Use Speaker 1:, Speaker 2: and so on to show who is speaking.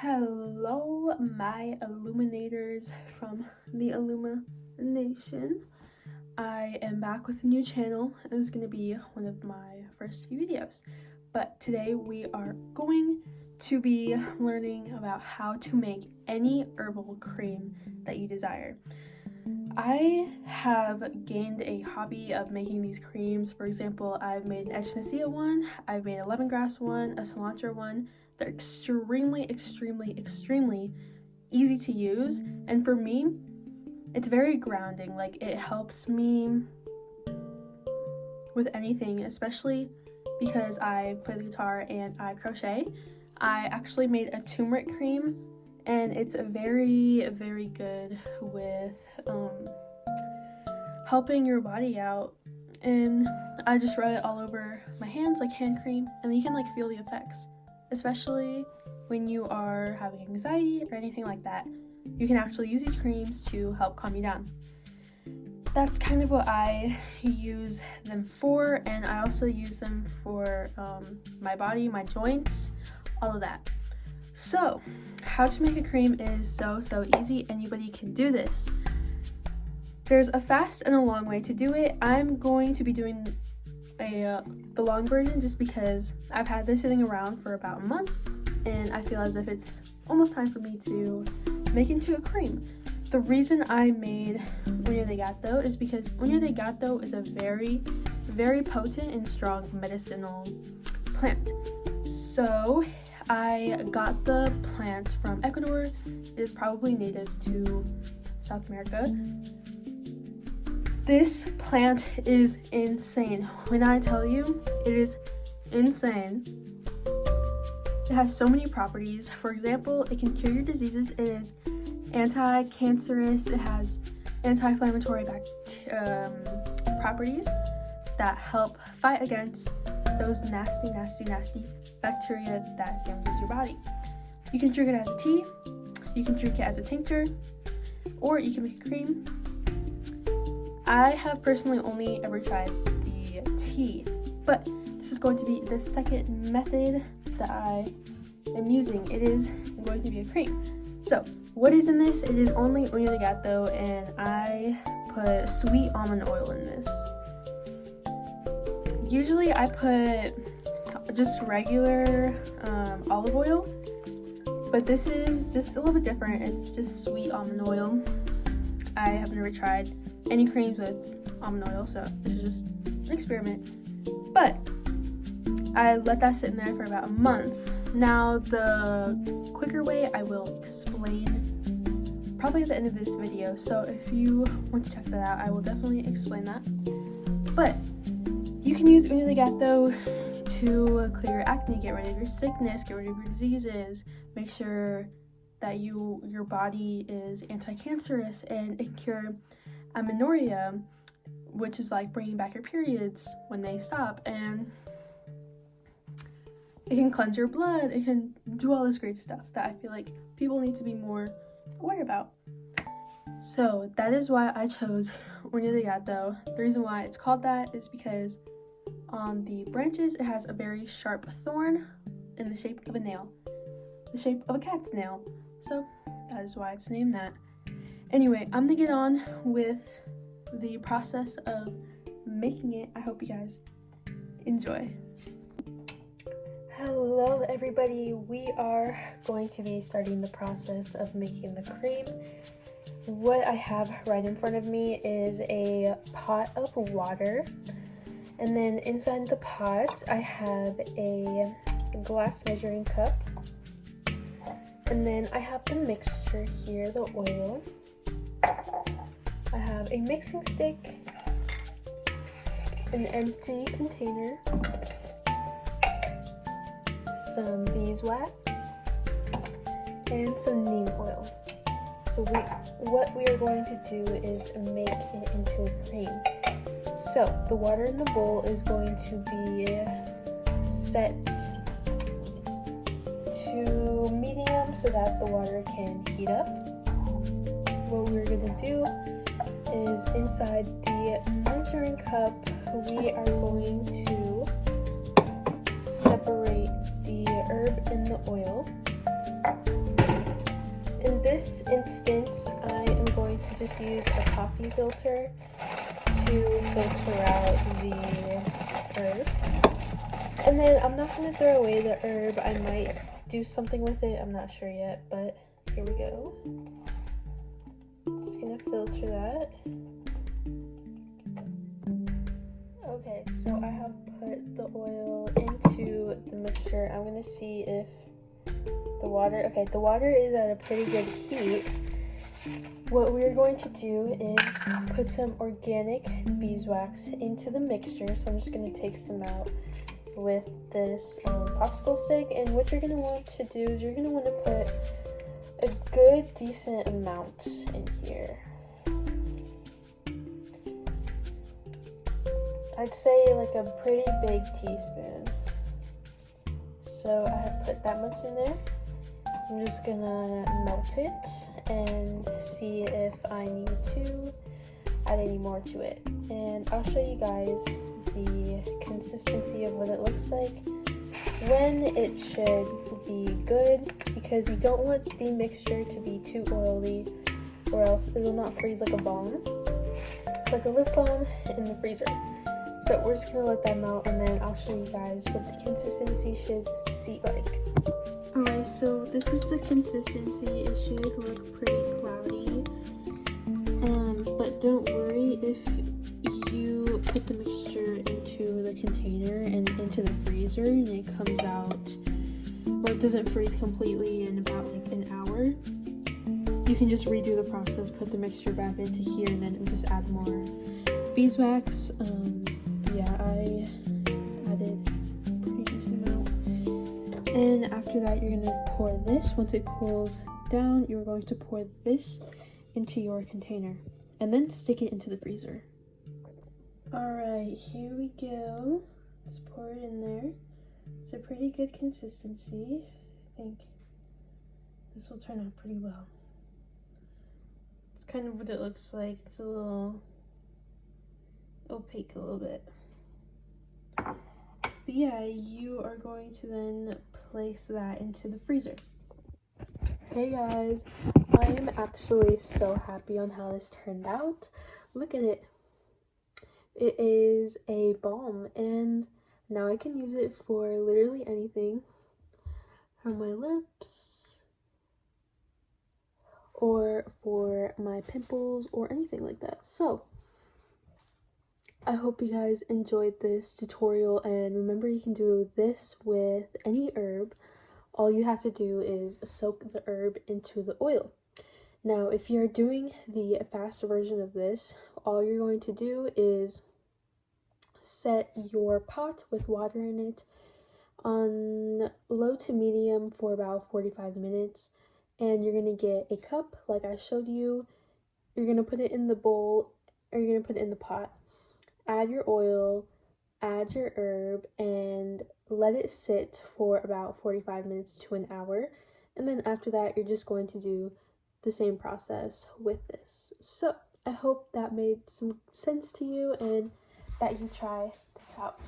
Speaker 1: Hello, my illuminators from the Illumination. I am back with a new channel. This is going to be one of my first few videos. But today we are going to be learning about how to make any herbal cream that you desire. I have gained a hobby of making these creams. For example, I've made an echinacea one, I've made a lemongrass one, a cilantro one. They're extremely easy to use, and for me, it's very grounding. Like, it helps me with anything, especially because I play the guitar and I crochet. I actually made a turmeric cream, and it's very good with helping your body out. And I just rub it all over my hands like hand cream, and you can like feel the effects. Especially when you are having anxiety or anything like that, you can actually use these creams to help calm you down. That's kind of what I use them for, and I also use them for my body, my joints, all of that. So, how to make a cream is so easy. Anybody can do this. There's a fast and a long way to do it. I'm going to be doing the long version just because I've had this sitting around for about a month and I feel as if it's almost time for me to make into a cream. The reason I made Una de Gato is because Una de Gato is a very potent and strong medicinal plant. So I got the plant from Ecuador. It is probably native to South America. This plant is insane. When I tell you, it is insane. It has so many properties. For example, it can cure your diseases. It is anti-cancerous. It has anti-inflammatory properties that help fight against those nasty bacteria that damages your body. You can drink it as a tea, you can drink it as a tincture, or you can make a cream. I have personally only ever tried the tea, but this is going to be the second method that I am using. It is going to be a cream. So, what is in this? It is only Una de Gato, and I put sweet almond oil in this. Usually I put just regular olive oil, but this is just a little bit different. It's just sweet almond oil. I have never tried any creams with almond oil, so this is just an experiment. But I let that sit in there for about a month. Now, the quicker way I will explain probably at the end of this video, so if you want to check that out, I will definitely explain that. But you can use Una de Gato to clear your acne, get rid of your sickness, get rid of your diseases, make sure that your body is anti-cancerous, and it can cure amenorrhea, which is like bringing back your periods when they stop, and it can cleanse your blood. It can do all this great stuff that I feel like people need to be more aware about. So that is why I chose Una de Gato. The reason why it's called that is because on the branches it has a very sharp thorn in the shape of a nail, the shape of a cat's nail. So that is why it's named that. Anyway, I'm gonna get on with the process of making it. I hope you guys enjoy. Hello everybody, we are going to be starting the process of making the cream. What I have right in front of me is a pot of water, and then inside the pot I have a glass measuring cup, and then I have the mixture here, the oil. I have a mixing stick, an empty container, some beeswax, and some neem oil. So what we are going to do is make it into a cream. So the water in the bowl is going to be set to medium so that the water can heat up. What we're going to do is inside the measuring cup, we are going to separate the herb and the oil. this instance, I am going to just use a coffee filter to filter out the herb. And then I'm not going to throw away the herb. I might do something with it. I'm not sure yet, but here we go. Just going to filter that. Okay, so I have put the oil into the mixture. I'm going to see if the water is at a pretty good heat. What we're going to do is put some organic beeswax into the mixture. So I'm just going to take some out with this popsicle stick. And what you're going to want to do is you're going to want to put a good decent amount in here. I'd say like a pretty big teaspoon. So I have put that much in there. I'm just gonna melt it and see if I need to add any more to it. And I'll show you guys the consistency of what it looks like when it should be good, because you don't want the mixture to be too oily or else it will not freeze like a balm, like a lip balm in the freezer. So we're just gonna let that melt, and then I'll show you guys what the consistency should see like. Alright, so this is the consistency. It should look pretty cloudy. But don't worry if you put the mixture into the container and into the freezer and it comes out, or it doesn't freeze completely in about like an hour. You can just redo the process, put the mixture back into here, and then just add more beeswax. Yeah, I added a pretty decent amount. And after that, you're going to pour this. Once it cools down, you're going to pour this into your container and then stick it into the freezer. Alright, here we go. Let's pour it in there. It's a pretty good consistency. I think this will turn out pretty well. It's kind of what it looks like. It's a little opaque a little bit. But yeah, you are going to then place that into the freezer. Hey guys, I am actually so happy on how this turned out. Look at it. It is a balm, and now I can use it for literally anything. For my lips, or for my pimples, or anything like that. So I hope you guys enjoyed this tutorial, and remember you can do this with any herb. All you have to do is soak the herb into the oil. Now, if you're doing the fast version of this, all you're going to do is set your pot with water in it on low to medium for about 45 minutes, and you're going to get a cup like I showed you. You're going to put it in the bowl, or you're going to put it in the pot. Add your oil, add your herb, and let it sit for about 45 minutes to an hour. And then after that, you're just going to do the same process with this. So I hope that made some sense to you and that you try this out.